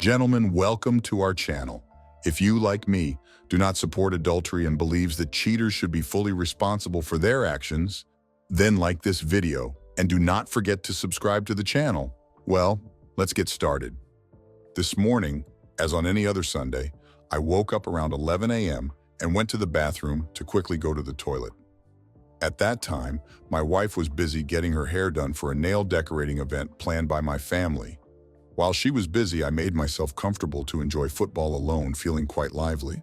Gentlemen, welcome to our channel. If you, like me, do not support adultery and believes that cheaters should be fully responsible for their actions, then like this video and do not forget to subscribe to the channel. Well, let's get started. This morning, as on any other Sunday, I woke up around 11 a.m. and went to the bathroom to quickly go to the toilet. At that time, my wife was busy getting her hair done for a nail decorating event planned by my family. While she was busy, I made myself comfortable to enjoy football alone, feeling quite lively.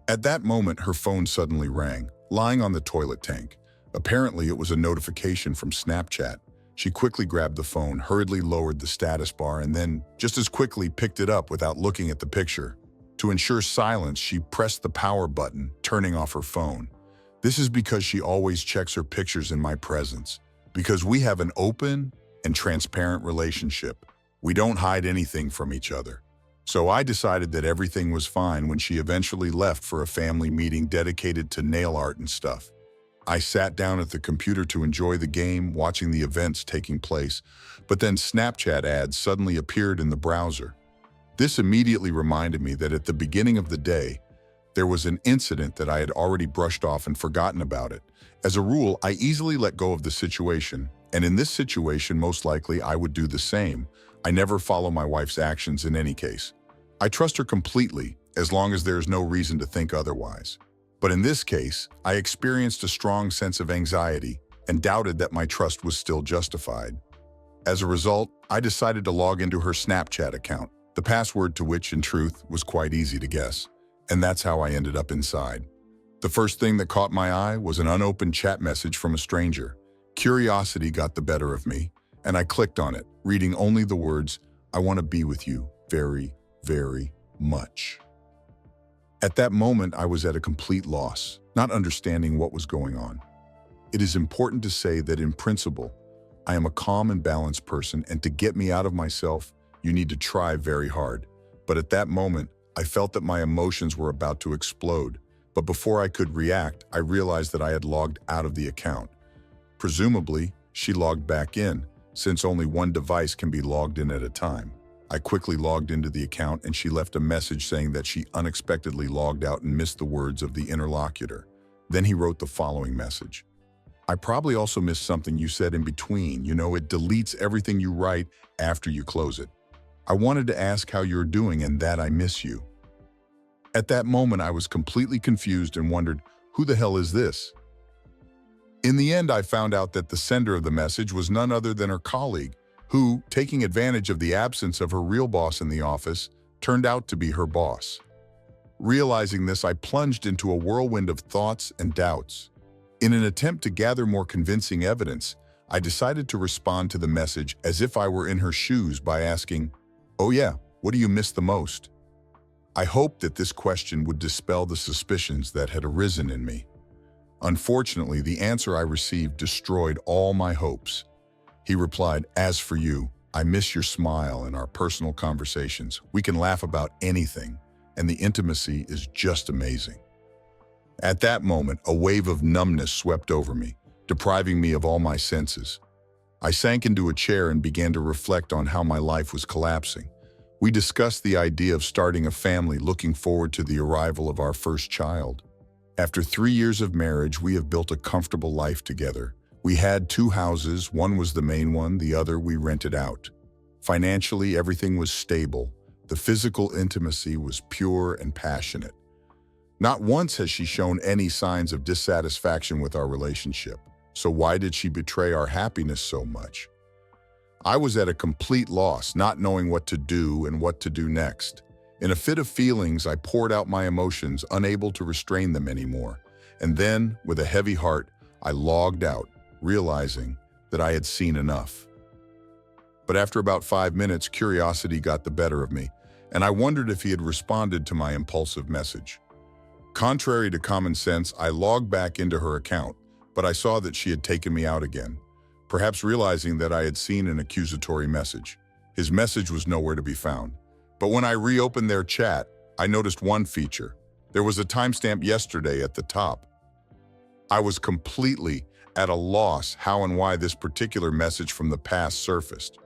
At that moment, her phone suddenly rang, lying on the toilet tank. Apparently, it was a notification from Snapchat. She quickly grabbed the phone, hurriedly lowered the status bar, and then, just as quickly, picked it up without looking at the picture. To ensure silence, she pressed the power button, turning off her phone. This is because she always checks her pictures in my presence. Because we have an open and transparent relationship. We don't hide anything from each other. So I decided that everything was fine when she eventually left for a family meeting dedicated to nail art and stuff. I sat down at the computer to enjoy the game, watching the events taking place, but then Snapchat ads suddenly appeared in the browser. This immediately reminded me that at the beginning of the day, there was an incident that I had already brushed off and forgotten about it. As a rule, I easily let go of the situation, and in this situation, most likely I would do the same. I never follow my wife's actions in any case. I trust her completely, as long as there is no reason to think otherwise. But in this case, I experienced a strong sense of anxiety and doubted that my trust was still justified. As a result, I decided to log into her Snapchat account, the password to which, in truth, was quite easy to guess. And that's how I ended up inside. The first thing that caught my eye was an unopened chat message from a stranger. Curiosity got the better of me, and I clicked on it, reading only the words, "I want to be with you very, very much." At that moment, I was at a complete loss, not understanding what was going on. It is important to say that in principle, I am a calm and balanced person, and to get me out of myself, you need to try very hard. But at that moment, I felt that my emotions were about to explode. But before I could react, I realized that I had logged out of the account. Presumably, she logged back in, since only one device can be logged in at a time. I quickly logged into the account and she left a message saying that she unexpectedly logged out and missed the words of the interlocutor. Then he wrote the following message. "I probably also missed something you said in between. You know, it deletes everything you write after you close it. I wanted to ask how you're doing and that I miss you." At that moment, I was completely confused and wondered, who the hell is this? In the end, I found out that the sender of the message was none other than her colleague, who, taking advantage of the absence of her real boss in the office, turned out to be her boss. Realizing this, I plunged into a whirlwind of thoughts and doubts. In an attempt to gather more convincing evidence, I decided to respond to the message as if I were in her shoes by asking, "Oh yeah, what do you miss the most?" I hoped that this question would dispel the suspicions that had arisen in me. Unfortunately, the answer I received destroyed all my hopes. He replied, "As for you, I miss your smile and our personal conversations. We can laugh about anything, and the intimacy is just amazing." At that moment, a wave of numbness swept over me, depriving me of all my senses. I sank into a chair and began to reflect on how my life was collapsing. We discussed the idea of starting a family, looking forward to the arrival of our first child. After 3 years of marriage, we have built a comfortable life together. We had 2 houses, one was the main one, the other we rented out. Financially, everything was stable. The physical intimacy was pure and passionate. Not once has she shown any signs of dissatisfaction with our relationship. So why did she betray our happiness so much? I was at a complete loss, not knowing what to do and what to do next. In a fit of feelings, I poured out my emotions, unable to restrain them anymore. And then, with a heavy heart, I logged out, realizing that I had seen enough. But after about 5 minutes, curiosity got the better of me, and I wondered if he had responded to my impulsive message. Contrary to common sense, I logged back into her account, but I saw that she had taken me out again, perhaps realizing that I had seen an accusatory message. His message was nowhere to be found. But when I reopened their chat, I noticed one feature. There was a timestamp yesterday at the top. I was completely at a loss how and why this particular message from the past surfaced.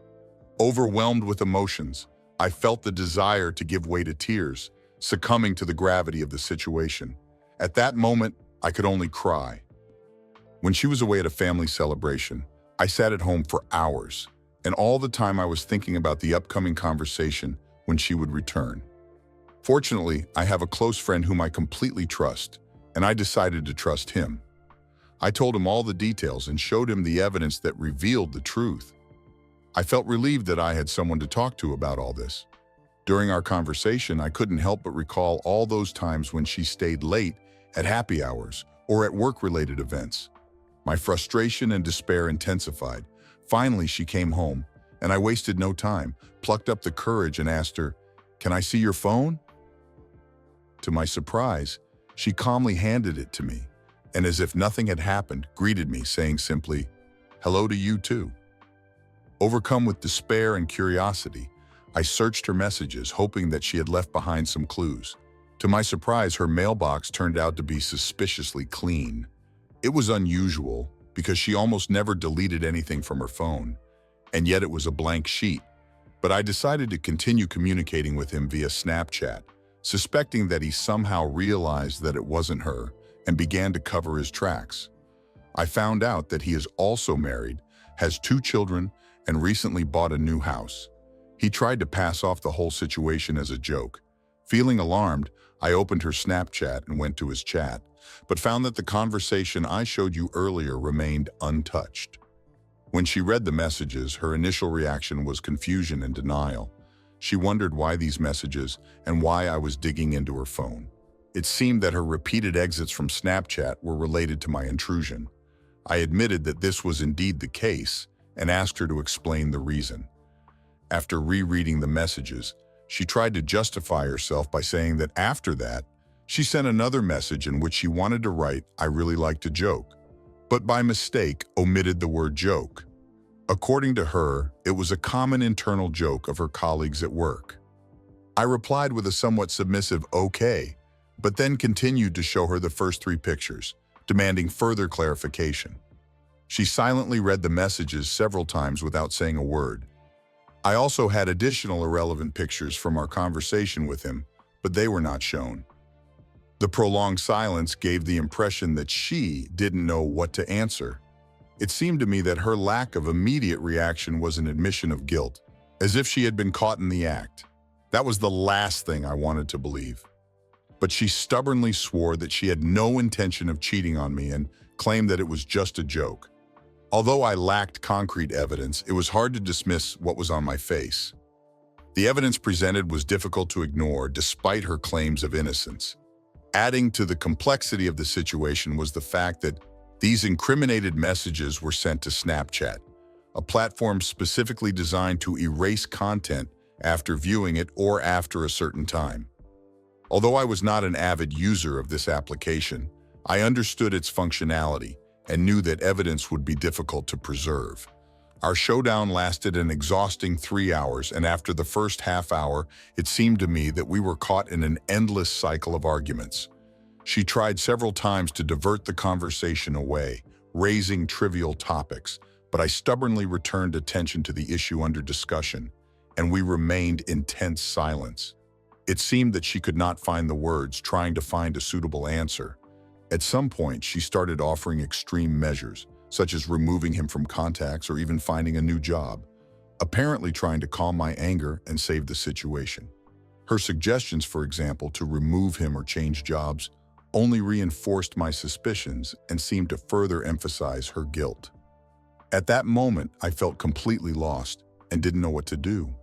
Overwhelmed with emotions, I felt the desire to give way to tears, succumbing to the gravity of the situation. At that moment, I could only cry. When she was away at a family celebration, I sat at home for hours, and all the time I was thinking about the upcoming conversation when she would return. Fortunately, I have a close friend whom I completely trust, and I decided to trust him. I told him all the details and showed him the evidence that revealed the truth. I felt relieved that I had someone to talk to about all this. During our conversation, I couldn't help but recall all those times when she stayed late at happy hours or at work-related events. My frustration and despair intensified. Finally, she came home, and I wasted no time, plucked up the courage and asked her, "Can I see your phone?" To my surprise, she calmly handed it to me, and as if nothing had happened, greeted me, saying simply, "Hello to you too." Overcome with despair and curiosity, I searched her messages, hoping that she had left behind some clues. To my surprise, her mailbox turned out to be suspiciously clean. It was unusual because she almost never deleted anything from her phone, and yet it was a blank sheet. But I decided to continue communicating with him via Snapchat, suspecting that he somehow realized that it wasn't her and began to cover his tracks. I found out that he is also married, has 2 children, and recently bought a new house. He tried to pass off the whole situation as a joke. Feeling alarmed, I opened her Snapchat and went to his chat, but found that the conversation I showed you earlier remained untouched. When she read the messages, her initial reaction was confusion and denial. She wondered why these messages and why I was digging into her phone. It seemed that her repeated exits from Snapchat were related to my intrusion. I admitted that this was indeed the case and asked her to explain the reason. After rereading the messages, she tried to justify herself by saying that after that, she sent another message in which she wanted to write, "I really like to joke," but by mistake omitted the word joke. According to her, it was a common internal joke of her colleagues at work. I replied with a somewhat submissive "okay," but then continued to show her the first 3 pictures, demanding further clarification. She silently read the messages several times without saying a word. I also had additional irrelevant pictures from our conversation with him, but they were not shown. The prolonged silence gave the impression that she didn't know what to answer. It seemed to me that her lack of immediate reaction was an admission of guilt, as if she had been caught in the act. That was the last thing I wanted to believe. But she stubbornly swore that she had no intention of cheating on me and claimed that it was just a joke. Although I lacked concrete evidence, it was hard to dismiss what was on my face. The evidence presented was difficult to ignore despite her claims of innocence. Adding to the complexity of the situation was the fact that these incriminated messages were sent to Snapchat, a platform specifically designed to erase content after viewing it or after a certain time. Although I was not an avid user of this application, I understood its functionality and knew that evidence would be difficult to preserve. Our showdown lasted an exhausting 3 hours, and after the first half hour, it seemed to me that we were caught in an endless cycle of arguments. She tried several times to divert the conversation away, raising trivial topics, but I stubbornly returned attention to the issue under discussion, and we remained in tense silence. It seemed that she could not find the words, trying to find a suitable answer. At some point, she started offering extreme measures, such as removing him from contacts or even finding a new job, apparently trying to calm my anger and save the situation. Her suggestions, for example, to remove him or change jobs, only reinforced my suspicions and seemed to further emphasize her guilt. At that moment, I felt completely lost and didn't know what to do.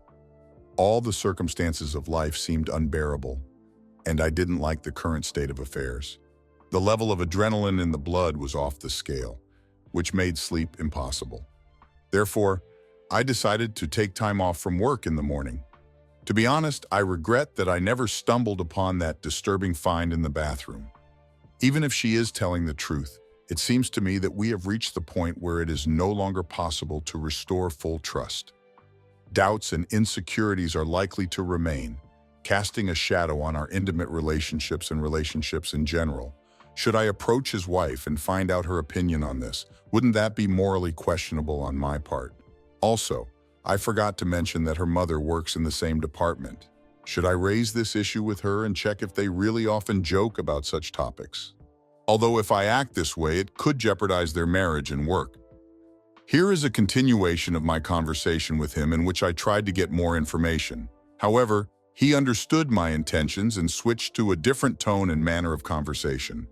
All the circumstances of life seemed unbearable, and I didn't like the current state of affairs. The level of adrenaline in the blood was off the scale, which made sleep impossible. Therefore, I decided to take time off from work in the morning. To be honest, I regret that I never stumbled upon that disturbing find in the bathroom. Even if she is telling the truth, it seems to me that we have reached the point where it is no longer possible to restore full trust. Doubts and insecurities are likely to remain, casting a shadow on our intimate relationships and relationships in general. Should I approach his wife and find out her opinion on this? Wouldn't that be morally questionable on my part? Also, I forgot to mention that her mother works in the same department. Should I raise this issue with her and check if they really often joke about such topics? Although if I act this way, it could jeopardize their marriage and work. Here is a continuation of my conversation with him in which I tried to get more information. However, he understood my intentions and switched to a different tone and manner of conversation.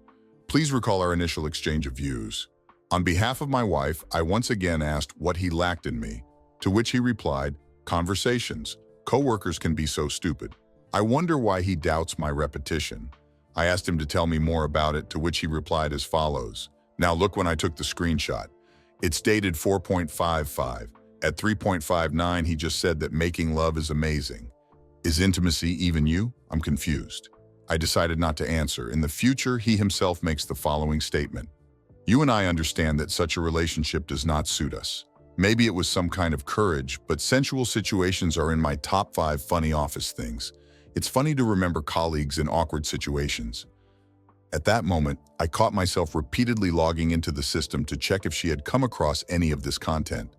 Please recall our initial exchange of views. On behalf of my wife, I once again asked what he lacked in me, to which he replied, conversations. Coworkers can be so stupid. I wonder why he doubts my repetition. I asked him to tell me more about it, to which he replied as follows. Now look when I took the screenshot. It's dated 4.55. At 3.59, he just said that making love is amazing. Is intimacy even you? I'm confused. I decided not to answer. In the future, he himself makes the following statement. You and I understand that such a relationship does not suit us. Maybe it was some kind of courage, but sensual situations are in my top 5 funny office things. It's funny to remember colleagues in awkward situations. At that moment, I caught myself repeatedly logging into the system to check if she had come across any of this content.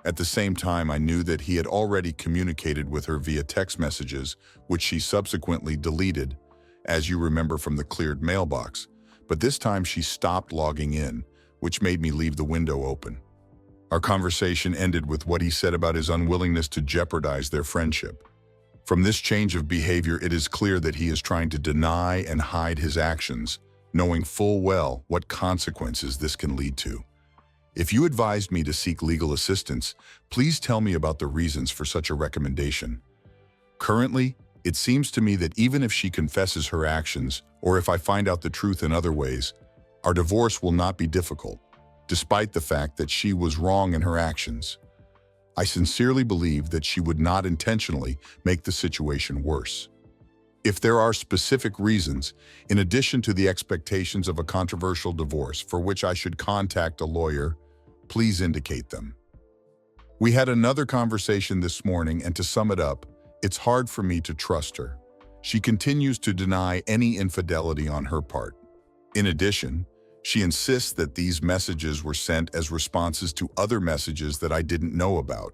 At the same time, I knew that he had already communicated with her via text messages, which she subsequently deleted, as you remember from the cleared mailbox. But this time she stopped logging in, which made me leave the window open. Our conversation ended with what he said about his unwillingness to jeopardize their friendship. From this change of behavior, it is clear that he is trying to deny and hide his actions, knowing full well what consequences this can lead to. If you advised me to seek legal assistance, please tell me about the reasons for such a recommendation. Currently, it seems to me that even if she confesses her actions, or if I find out the truth in other ways, our divorce will not be difficult, despite the fact that she was wrong in her actions. I sincerely believe that she would not intentionally make the situation worse. If there are specific reasons, in addition to the expectations of a controversial divorce for which I should contact a lawyer, please indicate them. We had another conversation this morning, and to sum it up, it's hard for me to trust her. She continues to deny any infidelity on her part. In addition, she insists that these messages were sent as responses to other messages that I didn't know about.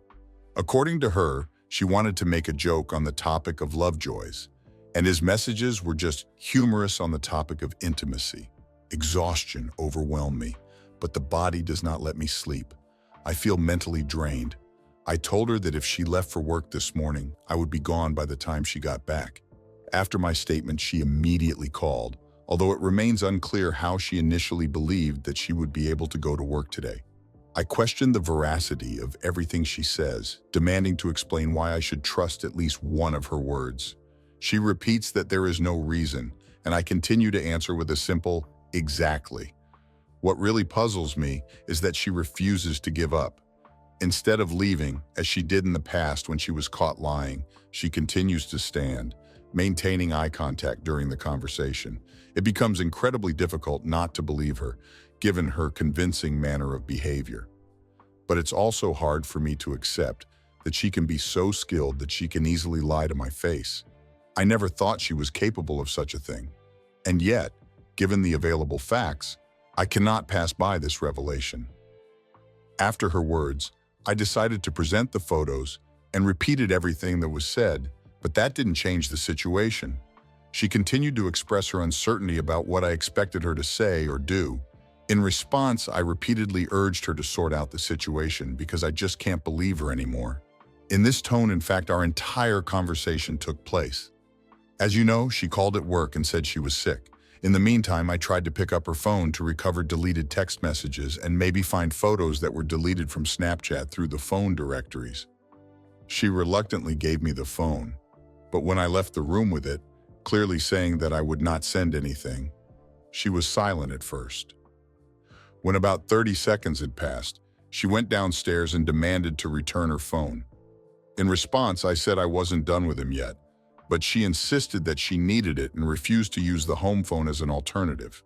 According to her, she wanted to make a joke on the topic of lovejoys, and his messages were just humorous on the topic of intimacy. Exhaustion overwhelmed me, but the body does not let me sleep. I feel mentally drained. I told her that if she left for work this morning, I would be gone by the time she got back. After my statement, she immediately called, although it remains unclear how she initially believed that she would be able to go to work today. I questioned the veracity of everything she says, demanding to explain why I should trust at least one of her words. She repeats that there is no reason, and I continue to answer with a simple, exactly. What really puzzles me is that she refuses to give up. Instead of leaving, as she did in the past when she was caught lying, she continues to stand, maintaining eye contact during the conversation. It becomes incredibly difficult not to believe her, given her convincing manner of behavior. But it's also hard for me to accept that she can be so skilled that she can easily lie to my face. I never thought she was capable of such a thing. And yet, given the available facts, I cannot pass by this revelation. After her words, I decided to present the photos and repeated everything that was said, but that didn't change the situation. She continued to express her uncertainty about what I expected her to say or do. In response, I repeatedly urged her to sort out the situation because I just can't believe her anymore. In this tone, in fact, our entire conversation took place. As you know, she called at work and said she was sick. In the meantime, I tried to pick up her phone to recover deleted text messages and maybe find photos that were deleted from Snapchat through the phone directories. She reluctantly gave me the phone, but when I left the room with it, clearly saying that I would not send anything, she was silent at first. When about 30 seconds had passed, she went downstairs and demanded to return her phone. In response, I said I wasn't done with him yet, but she insisted that she needed it and refused to use the home phone as an alternative.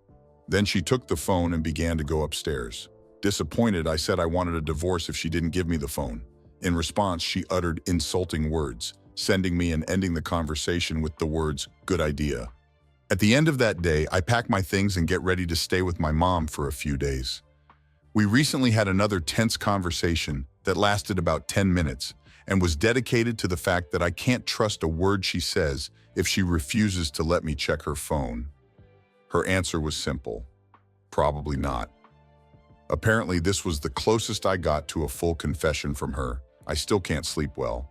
Then she took the phone and began to go upstairs. Disappointed, I said I wanted a divorce if she didn't give me the phone. In response, she uttered insulting words, sending me and ending the conversation with the words, "Good idea." At the end of that day, I pack my things and get ready to stay with my mom for a few days. We recently had another tense conversation that lasted about 10 minutes, and was dedicated to the fact that I can't trust a word she says if she refuses to let me check her phone. Her answer was simple: probably not. Apparently, this was the closest I got to a full confession from her. I still can't sleep well.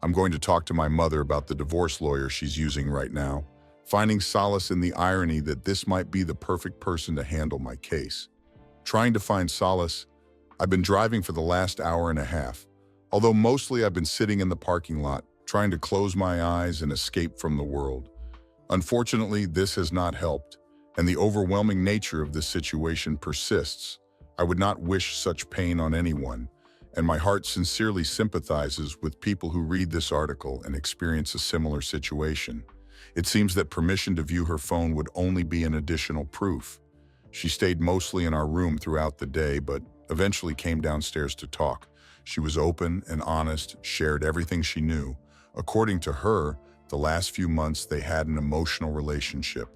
I'm going to talk to my mother about the divorce lawyer she's using right now, finding solace in the irony that this might be the perfect person to handle my case. Trying to find solace, I've been driving for the last hour and a half, although mostly I've been sitting in the parking lot, trying to close my eyes and escape from the world. Unfortunately, this has not helped, and the overwhelming nature of this situation persists. I would not wish such pain on anyone, and my heart sincerely sympathizes with people who read this article and experience a similar situation. It seems that permission to view her phone would only be an additional proof. She stayed mostly in our room throughout the day, but eventually came downstairs to talk. She was open and honest, shared everything she knew. According to her, the last few months they had an emotional relationship.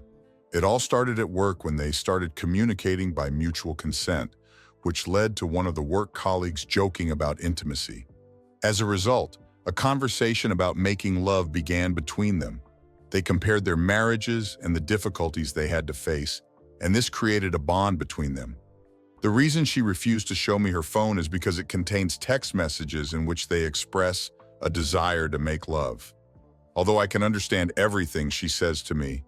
It all started at work when they started communicating by mutual consent, which led to one of the work colleagues joking about intimacy. As a result, a conversation about making love began between them. They compared their marriages and the difficulties they had to face, and this created a bond between them. The reason she refused to show me her phone is because it contains text messages in which they express a desire to make love. Although I can understand everything she says to me,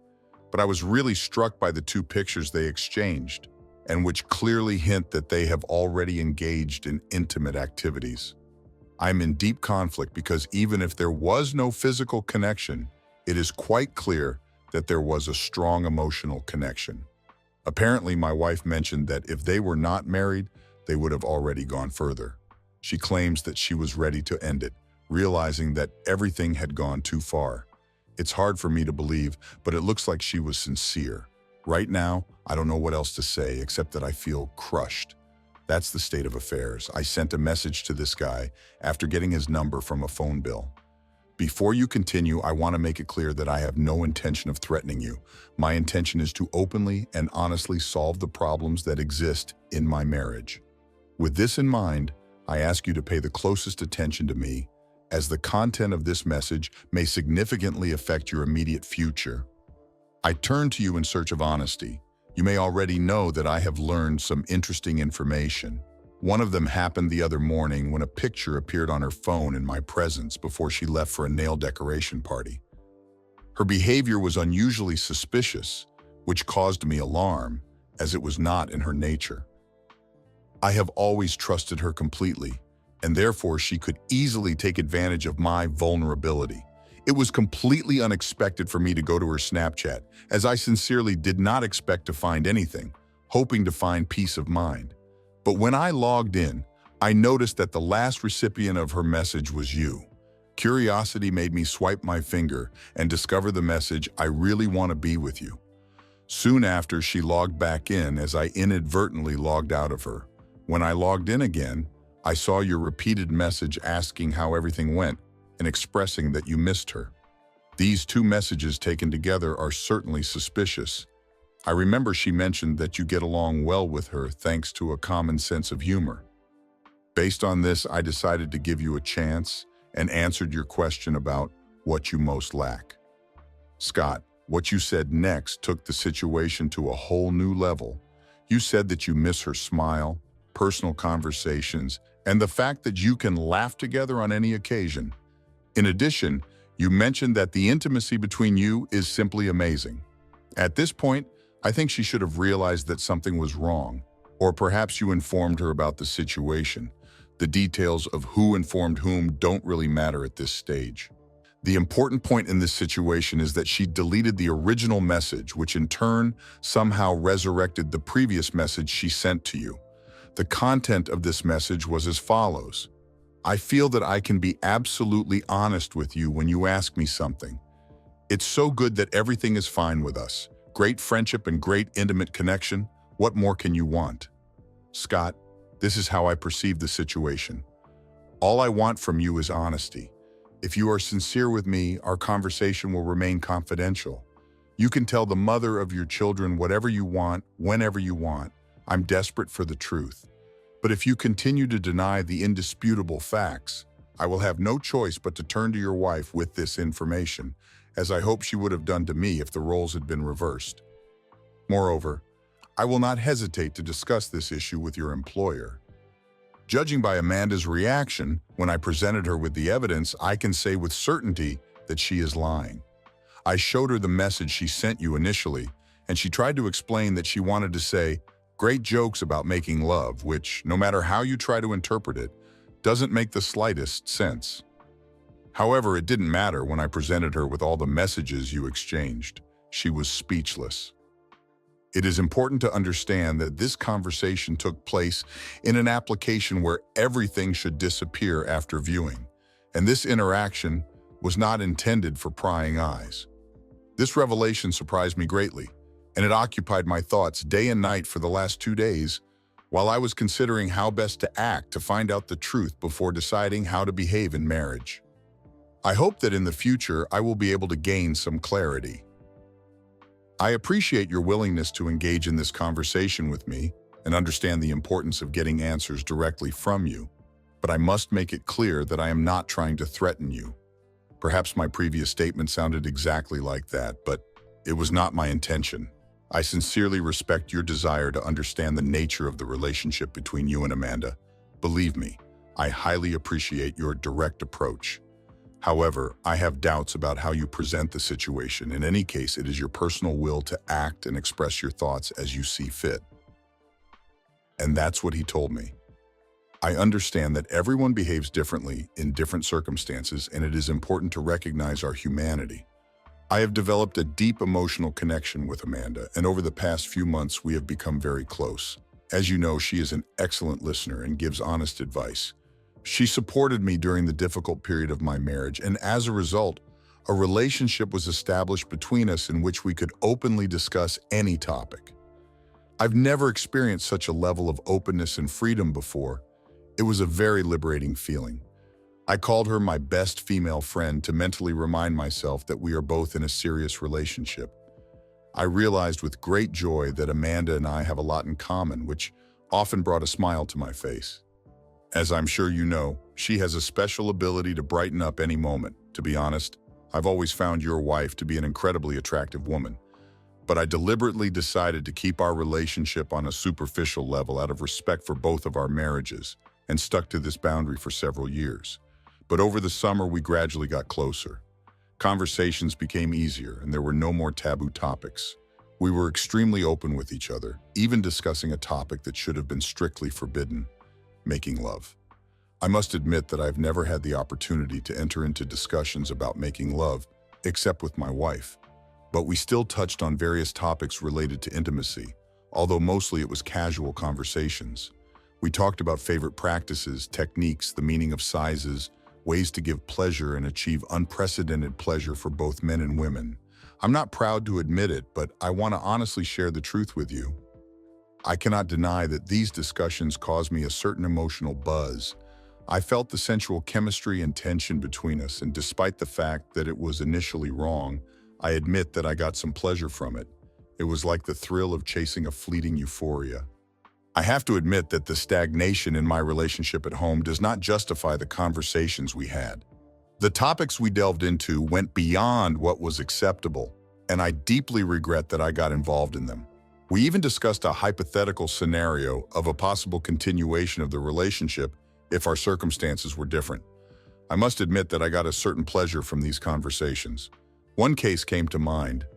but I was really struck by the two pictures they exchanged, and which clearly hint that they have already engaged in intimate activities. I'm in deep conflict because even if there was no physical connection, it is quite clear that there was a strong emotional connection. Apparently, my wife mentioned that if they were not married, they would have already gone further. She claims that she was ready to end it, realizing that everything had gone too far. It's hard for me to believe, but it looks like she was sincere. Right now, I don't know what else to say except that I feel crushed. That's the state of affairs. I sent a message to this guy after getting his number from a phone bill. Before you continue, I want to make it clear that I have no intention of threatening you. My intention is to openly and honestly solve the problems that exist in my marriage. With this in mind, I ask you to pay the closest attention to me, as the content of this message may significantly affect your immediate future. I turn to you in search of honesty. You may already know that I have learned some interesting information. One of them happened the other morning when a picture appeared on her phone in my presence before she left for a nail decoration party. Her behavior was unusually suspicious, which caused me alarm, as it was not in her nature. I have always trusted her completely, and therefore she could easily take advantage of my vulnerability. It was completely unexpected for me to go to her Snapchat, as I sincerely did not expect to find anything, hoping to find peace of mind. But when I logged in, I noticed that the last recipient of her message was you. Curiosity made me swipe my finger and discover the message, "I really want to be with you." Soon after, she logged back in as I inadvertently logged out of her. When I logged in again, I saw your repeated message asking how everything went and expressing that you missed her. These two messages taken together are certainly suspicious. I remember she mentioned that you get along well with her thanks to a common sense of humor. Based on this, I decided to give you a chance and answered your question about what you most lack. Scott, what you said next took the situation to a whole new level. You said that you miss her smile, personal conversations, and the fact that you can laugh together on any occasion. In addition, you mentioned that the intimacy between you is simply amazing. At this point, I think she should have realized that something was wrong, or perhaps you informed her about the situation. The details of who informed whom don't really matter at this stage. The important point in this situation is that she deleted the original message, which in turn somehow resurrected the previous message she sent to you. The content of this message was as follows: I feel that I can be absolutely honest with you when you ask me something. It's so good that everything is fine with us. Great friendship and great intimate connection. What more can you want? Scott, this is how I perceive the situation. All I want from you is honesty. If you are sincere with me, our conversation will remain confidential. You can tell the mother of your children whatever you want, whenever you want. I'm desperate for the truth. But if you continue to deny the indisputable facts, I will have no choice but to turn to your wife with this information, as I hope she would have done to me if the roles had been reversed. Moreover, I will not hesitate to discuss this issue with your employer. Judging by Amanda's reaction when I presented her with the evidence, I can say with certainty that she is lying. I showed her the message she sent you initially, and she tried to explain that she wanted to say great jokes about making love, which, no matter how you try to interpret it, doesn't make the slightest sense. However, it didn't matter when I presented her with all the messages you exchanged. She was speechless. It is important to understand that this conversation took place in an application where everything should disappear after viewing, and this interaction was not intended for prying eyes. This revelation surprised me greatly, and it occupied my thoughts day and night for the last 2 days while I was considering how best to act to find out the truth before deciding how to behave in marriage. I hope that in the future I will be able to gain some clarity. I appreciate your willingness to engage in this conversation with me and understand the importance of getting answers directly from you, but I must make it clear that I am not trying to threaten you. Perhaps my previous statement sounded exactly like that, but it was not my intention. I sincerely respect your desire to understand the nature of the relationship between you and Amanda. Believe me, I highly appreciate your direct approach. However, I have doubts about how you present the situation. In any case, it is your personal will to act and express your thoughts as you see fit. And that's what he told me. I understand that everyone behaves differently in different circumstances, and it is important to recognize our humanity. I have developed a deep emotional connection with Amanda, and over the past few months, we have become very close. As you know, she is an excellent listener and gives honest advice. She supported me during the difficult period of my marriage, and as a result, a relationship was established between us in which we could openly discuss any topic. I've never experienced such a level of openness and freedom before. It was a very liberating feeling. I called her my best female friend to mentally remind myself that we are both in a serious relationship. I realized with great joy that Amanda and I have a lot in common, which often brought a smile to my face. As I'm sure you know, she has a special ability to brighten up any moment. To be honest, I've always found your wife to be an incredibly attractive woman. But I deliberately decided to keep our relationship on a superficial level out of respect for both of our marriages, and stuck to this boundary for several years. But over the summer, we gradually got closer. Conversations became easier, and there were no more taboo topics. We were extremely open with each other, even discussing a topic that should have been strictly forbidden: making love. I must admit that I've never had the opportunity to enter into discussions about making love, except with my wife. But we still touched on various topics related to intimacy, although mostly it was casual conversations. We talked about favorite practices, techniques, the meaning of sizes, ways to give pleasure and achieve unprecedented pleasure for both men and women. I'm not proud to admit it, but I want to honestly share the truth with you. I cannot deny that these discussions caused me a certain emotional buzz. I felt the sensual chemistry and tension between us, and despite the fact that it was initially wrong, I admit that I got some pleasure from it. It was like the thrill of chasing a fleeting euphoria. I have to admit that the stagnation in my relationship at home does not justify the conversations we had. The topics we delved into went beyond what was acceptable, and I deeply regret that I got involved in them. We even discussed a hypothetical scenario of a possible continuation of the relationship if our circumstances were different. I must admit that I got a certain pleasure from these conversations. One case came to mind.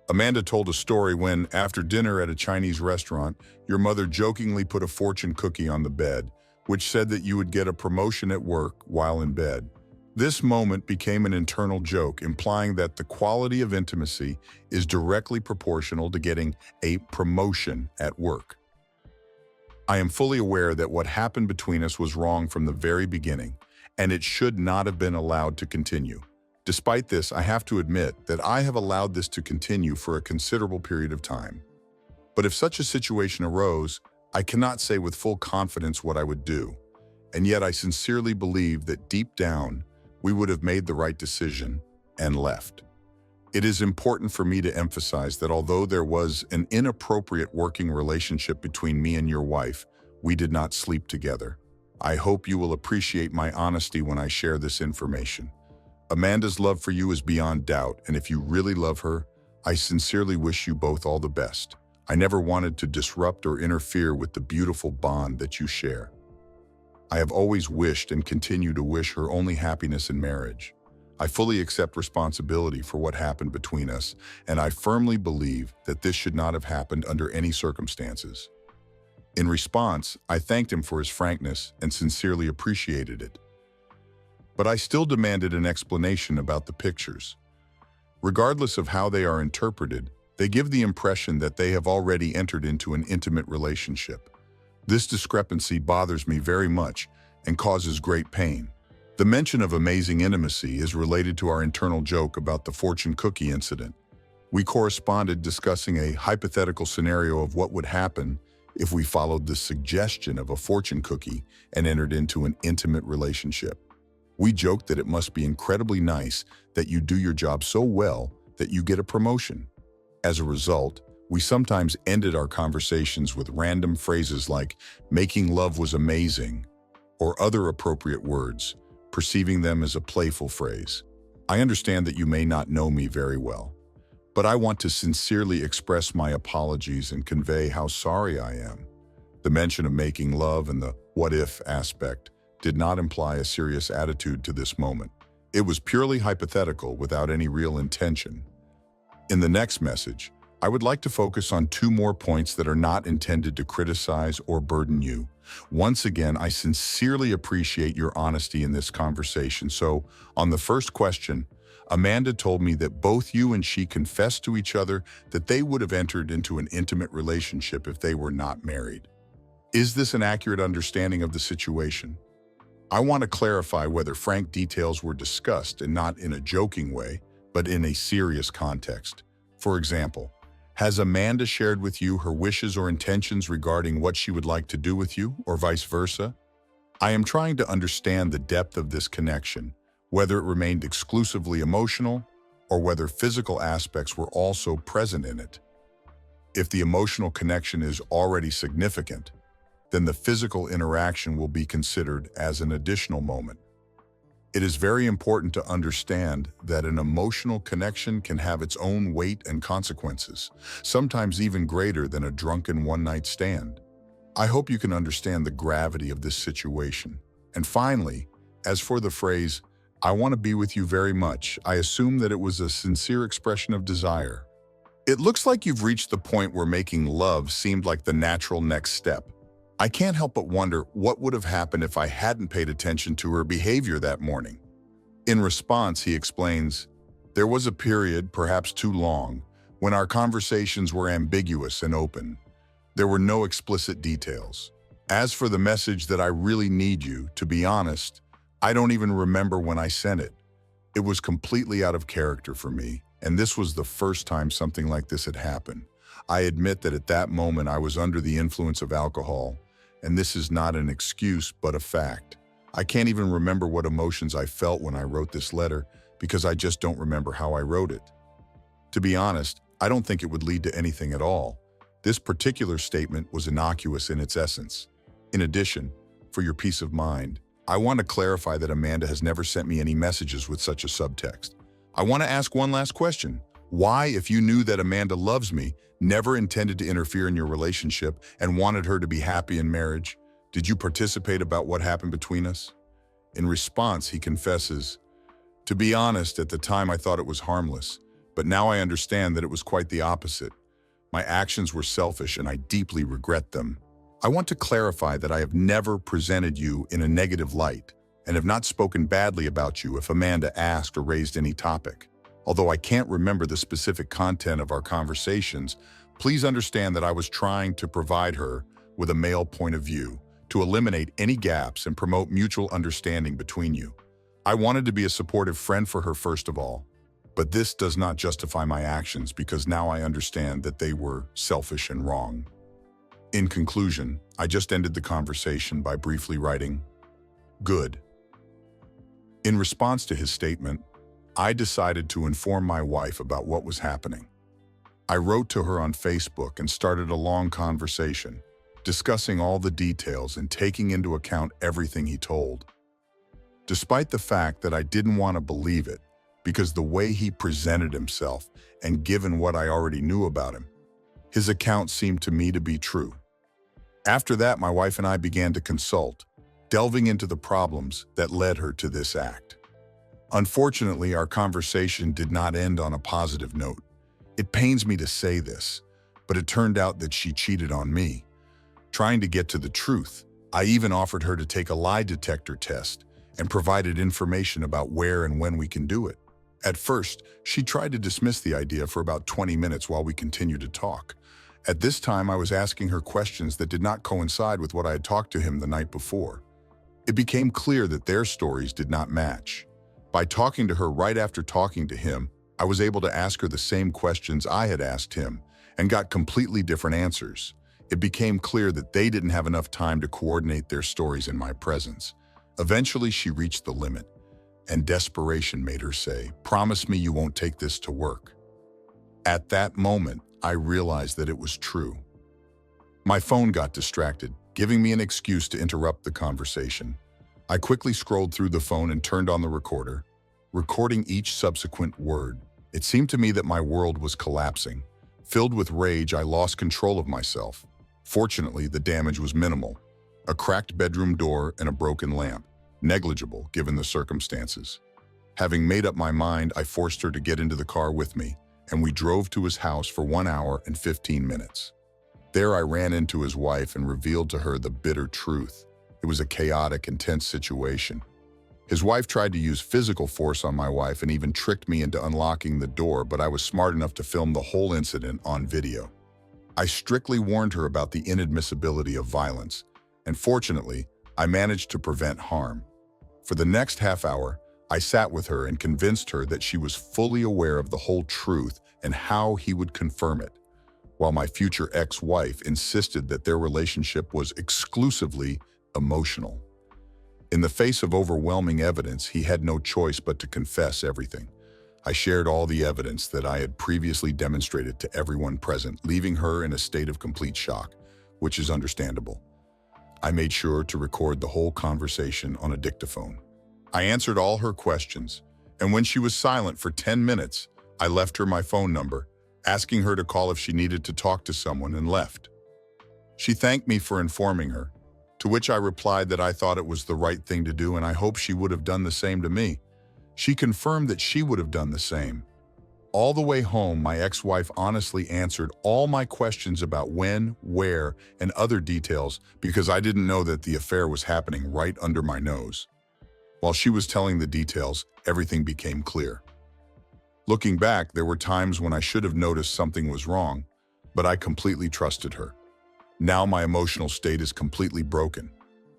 Amanda told a story when, after dinner at a Chinese restaurant, your mother jokingly put a fortune cookie on the bed, which said that you would get a promotion at work while in bed. This moment became an internal joke, implying that the quality of intimacy is directly proportional to getting a promotion at work. I am fully aware that what happened between us was wrong from the very beginning, and it should not have been allowed to continue. Despite this, I have to admit that I have allowed this to continue for a considerable period of time. But if such a situation arose, I cannot say with full confidence what I would do, and yet I sincerely believe that deep down, we would have made the right decision and left. It is important for me to emphasize that although there was an inappropriate working relationship between me and your wife, we did not sleep together. I hope you will appreciate my honesty when I share this information. Amanda's love for you is beyond doubt, and if you really love her, I sincerely wish you both all the best. I never wanted to disrupt or interfere with the beautiful bond that you share. I have always wished and continue to wish her only happiness in marriage. I fully accept responsibility for what happened between us, and I firmly believe that this should not have happened under any circumstances. In response, I thanked him for his frankness and sincerely appreciated it. But I still demanded an explanation about the pictures. Regardless of how they are interpreted, they give the impression that they have already entered into an intimate relationship. This discrepancy bothers me very much and causes great pain. The mention of amazing intimacy is related to our internal joke about the fortune cookie incident. We corresponded discussing a hypothetical scenario of what would happen if we followed the suggestion of a fortune cookie and entered into an intimate relationship. We joked that it must be incredibly nice that you do your job so well that you get a promotion. As a result, we sometimes ended our conversations with random phrases like "making love was amazing" or other appropriate words, perceiving them as a playful phrase. I understand that you may not know me very well, but I want to sincerely express my apologies and convey how sorry I am. The mention of making love and the what-if aspect did not imply a serious attitude to this moment. It was purely hypothetical without any real intention. In the next message, I would like to focus on two more points that are not intended to criticize or burden you. Once again, I sincerely appreciate your honesty in this conversation. So, on the first question, Amanda told me that both you and she confessed to each other that they would have entered into an intimate relationship if they were not married. Is this an accurate understanding of the situation? I want to clarify whether frank details were discussed and not in a joking way, but in a serious context. For example, has Amanda shared with you her wishes or intentions regarding what she would like to do with you, or vice versa? I am trying to understand the depth of this connection, whether it remained exclusively emotional or whether physical aspects were also present in it. If the emotional connection is already significant, then the physical interaction will be considered as an additional moment. It is very important to understand that an emotional connection can have its own weight and consequences, sometimes even greater than a drunken one-night stand. I hope you can understand the gravity of this situation. And finally, as for the phrase, "I want to be with you very much," I assume that it was a sincere expression of desire. It looks like you've reached the point where making love seemed like the natural next step. I can't help but wonder what would have happened if I hadn't paid attention to her behavior that morning. In response, he explains, "There was a period, perhaps too long, when our conversations were ambiguous and open. There were no explicit details. As for the message that I really need you, to be honest, I don't even remember when I sent it. It was completely out of character for me, and this was the first time something like this had happened. I admit that at that moment I was under the influence of alcohol, and this is not an excuse but a fact. I can't even remember what emotions I felt when I wrote this letter because I just don't remember how I wrote it. To be honest, I don't think it would lead to anything at all. This particular statement was innocuous in its essence. In addition, for your peace of mind, I want to clarify that Amanda has never sent me any messages with such a subtext. I want to ask one last question. Why, if you knew that Amanda loves me, never intended to interfere in your relationship, and wanted her to be happy in marriage, did you participate about what happened between us? In response, he confesses, "To be honest, at the time I thought it was harmless, but now I understand that it was quite the opposite. My actions were selfish and I deeply regret them. I want to clarify that I have never presented you in a negative light and have not spoken badly about you if Amanda asked or raised any topic. Although I can't remember the specific content of our conversations, please understand that I was trying to provide her with a male point of view, to eliminate any gaps and promote mutual understanding between you. I wanted to be a supportive friend for her first of all, but this does not justify my actions because now I understand that they were selfish and wrong." In conclusion, I just ended the conversation by briefly writing, "Good." In response to his statement, I decided to inform my wife about what was happening. I wrote to her on Facebook and started a long conversation. discussing all the details and taking into account everything he told. Despite the fact that I didn't want to believe it, because the way he presented himself and given what I already knew about him, his account seemed to me to be true. After that, my wife and I began to consult, delving into the problems that led her to this act. Unfortunately, our conversation did not end on a positive note. It pains me to say this, but it turned out that she cheated on me. Trying to get to the truth, I even offered her to take a lie detector test and provided information about where and when we can do it. At first, she tried to dismiss the idea for about 20 minutes while we continued to talk. At this time, I was asking her questions that did not coincide with what I had talked to him the night before. It became clear that their stories did not match. By talking to her right after talking to him, I was able to ask her the same questions I had asked him and got completely different answers. It became clear that they didn't have enough time to coordinate their stories in my presence. Eventually, she reached the limit, and desperation made her say, "Promise me you won't take this to work." At that moment, I realized that it was true. My phone got distracted, giving me an excuse to interrupt the conversation. I quickly scrolled through the phone and turned on the recorder, recording each subsequent word. It seemed to me that my world was collapsing. Filled with rage, I lost control of myself. Fortunately, the damage was minimal. A cracked bedroom door and a broken lamp, negligible given the circumstances. Having made up my mind, I forced her to get into the car with me, and we drove to his house for 1 hour and 15 minutes. There I ran into his wife and revealed to her the bitter truth. It was a chaotic, intense situation. His wife tried to use physical force on my wife and even tricked me into unlocking the door, but I was smart enough to film the whole incident on video. I strictly warned her about the inadmissibility of violence, and fortunately, I managed to prevent harm. For the next half hour, I sat with her and convinced her that she was fully aware of the whole truth and how he would confirm it, while my future ex-wife insisted that their relationship was exclusively emotional. In the face of overwhelming evidence, he had no choice but to confess everything. I shared all the evidence that I had previously demonstrated to everyone present, leaving her in a state of complete shock, which is understandable. I made sure to record the whole conversation on a dictaphone. I answered all her questions, and when she was silent for 10 minutes, I left her my phone number, asking her to call if she needed to talk to someone, and left. She thanked me for informing her, to which I replied that I thought it was the right thing to do and I hoped she would have done the same to me. She confirmed that she would have done the same. All the way home, my ex-wife honestly answered all my questions about when, where, and other details because I didn't know that the affair was happening right under my nose. While she was telling the details, everything became clear. Looking back, there were times when I should have noticed something was wrong, but I completely trusted her. Now my emotional state is completely broken,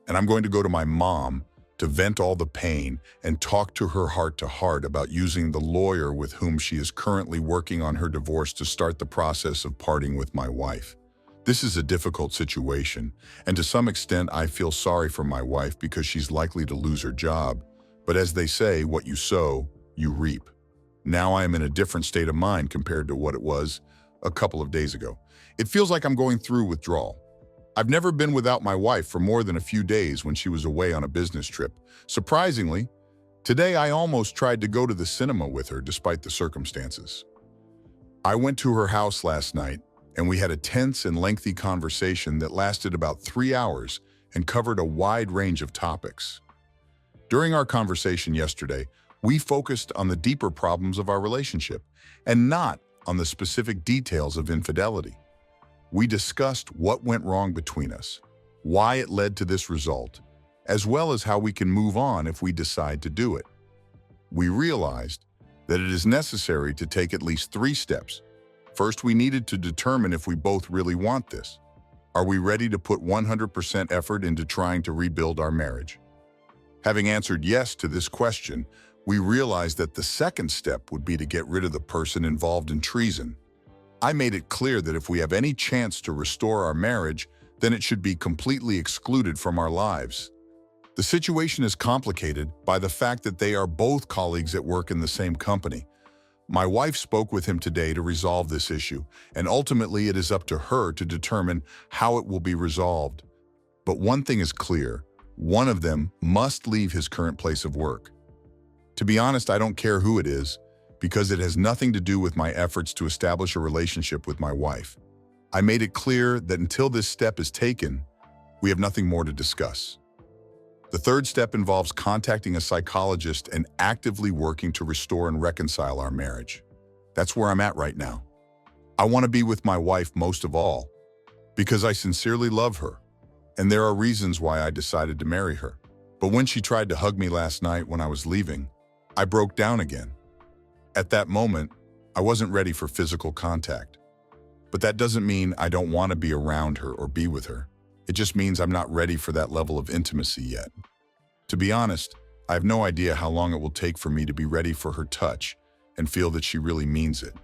and I'm going to go to my mom to vent all the pain and talk to her heart to heart about using the lawyer with whom she is currently working on her divorce to start the process of parting with my wife. This is a difficult situation, and to some extent I feel sorry for my wife because she's likely to lose her job. But as they say, what you sow, you reap. Now I am in a different state of mind compared to what it was a couple of days ago. It feels like I'm going through withdrawal. I've never been without my wife for more than a few days when she was away on a business trip. Surprisingly, today I almost tried to go to the cinema with her despite the circumstances. I went to her house last night and we had a tense and lengthy conversation that lasted about 3 hours and covered a wide range of topics. During our conversation yesterday, we focused on the deeper problems of our relationship and not on the specific details of infidelity. We discussed what went wrong between us, why it led to this result, as well as how we can move on if we decide to do it. We realized that it is necessary to take at least 3 steps. First, we needed to determine if we both really want this. Are we ready to put 100% effort into trying to rebuild our marriage? Having answered yes to this question, we realized that the second step would be to get rid of the person involved in treason. I made it clear that if we have any chance to restore our marriage, then it should be completely excluded from our lives. The situation is complicated by the fact that they are both colleagues at work in the same company. My wife spoke with him today to resolve this issue, and ultimately it is up to her to determine how it will be resolved. But one thing is clear, one of them must leave his current place of work. To be honest, I don't care who it is, because it has nothing to do with my efforts to establish a relationship with my wife. I made it clear that until this step is taken, we have nothing more to discuss. The third step involves contacting a psychologist and actively working to restore and reconcile our marriage. That's where I'm at right now. I want to be with my wife most of all, because I sincerely love her, and there are reasons why I decided to marry her. But when she tried to hug me last night when I was leaving, I broke down again. At that moment, I wasn't ready for physical contact. But that doesn't mean I don't want to be around her or be with her. It just means I'm not ready for that level of intimacy yet. To be honest, I have no idea how long it will take for me to be ready for her touch and feel that she really means it.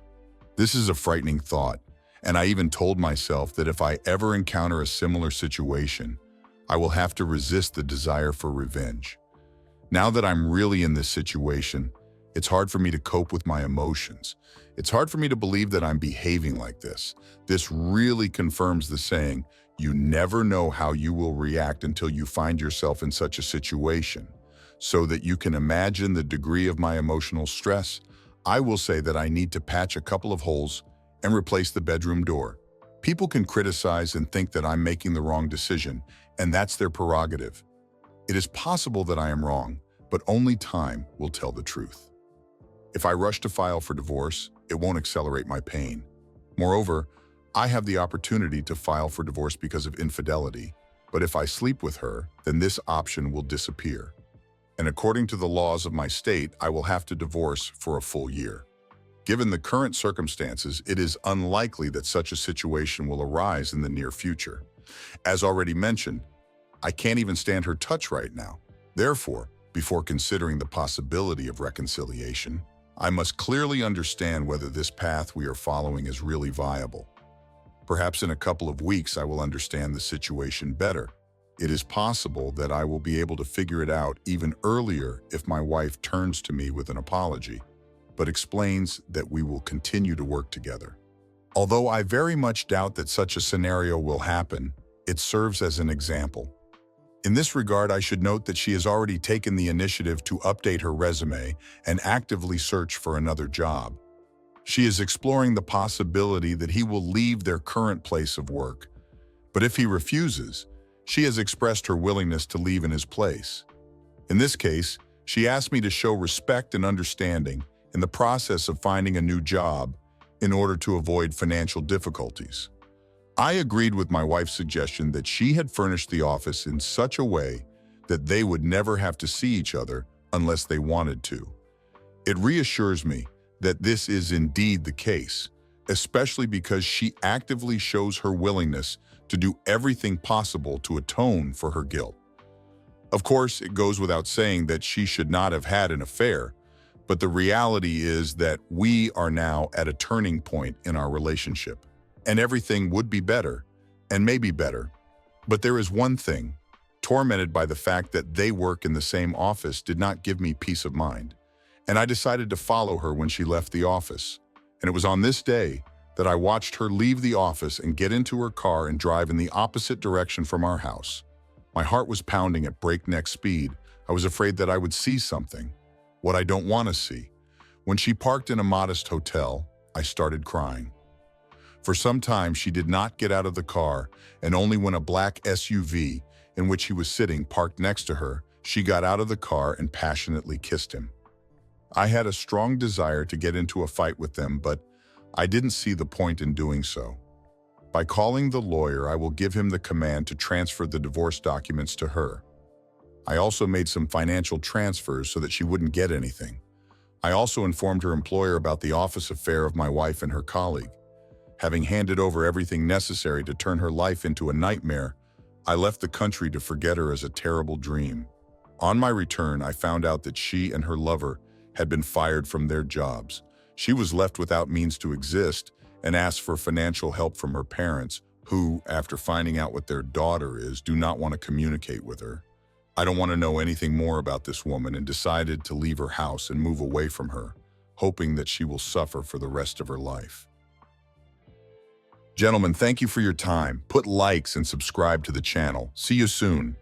This is a frightening thought, and I even told myself that if I ever encounter a similar situation, I will have to resist the desire for revenge. Now that I'm really in this situation, it's hard for me to cope with my emotions. It's hard for me to believe that I'm behaving like this. This really confirms the saying, you never know how you will react until you find yourself in such a situation. So that you can imagine the degree of my emotional stress, I will say that I need to patch a couple of holes and replace the bedroom door. People can criticize and think that I'm making the wrong decision, and that's their prerogative. It is possible that I am wrong, but only time will tell the truth. If I rush to file for divorce, it won't accelerate my pain. Moreover, I have the opportunity to file for divorce because of infidelity, but if I sleep with her, then this option will disappear. And according to the laws of my state, I will have to divorce for a full year. Given the current circumstances, it is unlikely that such a situation will arise in the near future. As already mentioned, I can't even stand her touch right now. Therefore, before considering the possibility of reconciliation, I must clearly understand whether this path we are following is really viable. Perhaps in a couple of weeks I will understand the situation better. It is possible that I will be able to figure it out even earlier if my wife turns to me with an apology, but explains that we will continue to work together. Although I very much doubt that such a scenario will happen, it serves as an example. In this regard, I should note that she has already taken the initiative to update her resume and actively search for another job. She is exploring the possibility that he will leave their current place of work. But if he refuses, she has expressed her willingness to leave in his place. In this case, she asked me to show respect and understanding in the process of finding a new job in order to avoid financial difficulties. I agreed with my wife's suggestion that she had furnished the office in such a way that they would never have to see each other unless they wanted to. It reassures me that this is indeed the case, especially because she actively shows her willingness to do everything possible to atone for her guilt. Of course, it goes without saying that she should not have had an affair, but the reality is that we are now at a turning point in our relationship. And everything would be better, and maybe better. But there is one thing, tormented by the fact that they work in the same office did not give me peace of mind. And I decided to follow her when she left the office. And it was on this day that I watched her leave the office and get into her car and drive in the opposite direction from our house. My heart was pounding at breakneck speed. I was afraid that I would see something, what I don't want to see. When she parked in a modest hotel, I started crying. For some time, she did not get out of the car, and only when a black SUV in which he was sitting parked next to her, she got out of the car and passionately kissed him. I had a strong desire to get into a fight with them, but I didn't see the point in doing so. By calling the lawyer, I will give him the command to transfer the divorce documents to her. I also made some financial transfers so that she wouldn't get anything. I also informed her employer about the office affair of my wife and her colleague. Having handed over everything necessary to turn her life into a nightmare, I left the country to forget her as a terrible dream. On my return, I found out that she and her lover had been fired from their jobs. She was left without means to exist and asked for financial help from her parents, who, after finding out what their daughter is, do not want to communicate with her. I don't want to know anything more about this woman and decided to leave her house and move away from her, hoping that she will suffer for the rest of her life. Gentlemen, thank you for your time. Put likes and subscribe to the channel. See you soon.